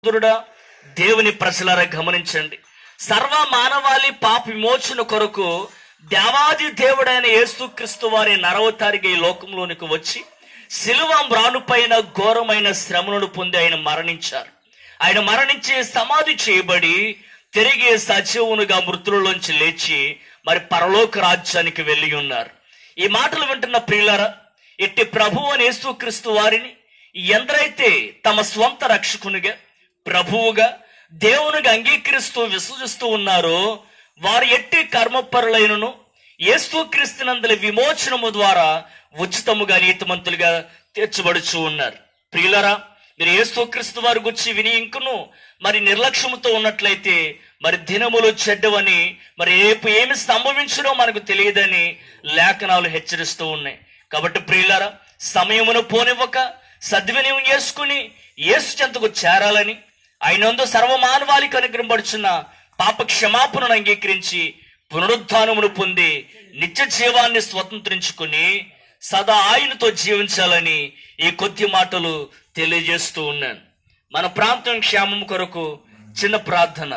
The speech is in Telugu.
సోదరుడా, దేవుని ప్రజలారా గమనించండి. సర్వ మానవాళి పాప విమోచన కొరకు దేవాది దేవుడైన యేసుక్రీస్తు వారి నరవతారిగా ఈ లోకంలోనికి వచ్చి శిలువ మ్రానుపైన ఘోరమైన శ్రమలను పొంది ఆయన మరణించారు. ఆయన మరణించి సమాధి చేయబడి తిరిగి సజీవునిగా మృతులలోంచి లేచి మరి పరలోక రాజ్యానికి వెళ్ళి ఉన్నారు. ఈ మాటలు వింటున్న ప్రియులారా, ఇట్టి ప్రభువు అని యేసుక్రీస్తు వారిని ఎందరైతే తమ స్వంత రక్షకునిగా ప్రభువుగా దేవునిగా అంగీకరిస్తూ విశ్వసిస్తూ ఉన్నారో వారు ఎట్టి కర్మపరులైనను యేసుక్రీస్తునందలి విమోచనము ద్వారా ఉచితముగా నీతిమంతులుగా తీర్చబడుచు ఉన్నారు. ప్రియులరా, మీరు యేసుక్రీస్తు వారి గురించి విని ఇంకను మరి నిర్లక్ష్యంతో ఉన్నట్లయితే మరి దినములు చెడ్డవని, మరి రేపు ఏమి సంభవించడో మనకు తెలియదని లేఖనాలు హెచ్చరిస్తూ ఉన్నాయి. కాబట్టి ప్రియులరా, సమయమును పోనివ్వక సద్వినియోగం చేసుకుని యేసు చెంతకు చేరాలని, ఆయనందు సర్వమానవాళికి అనుగ్రహపడుచున్న పాప క్షమాపణను అంగీకరించి పునరుద్ధానమును పొంది నిత్య జీవాన్ని స్వతంత్రించుకుని సదా ఆయనతో జీవించాలని ఈ కొద్ది మాటలు తెలియజేస్తూ ఉన్నాను. మన ప్రాంతం క్షేమం కొరకు చిన్న ప్రార్థన.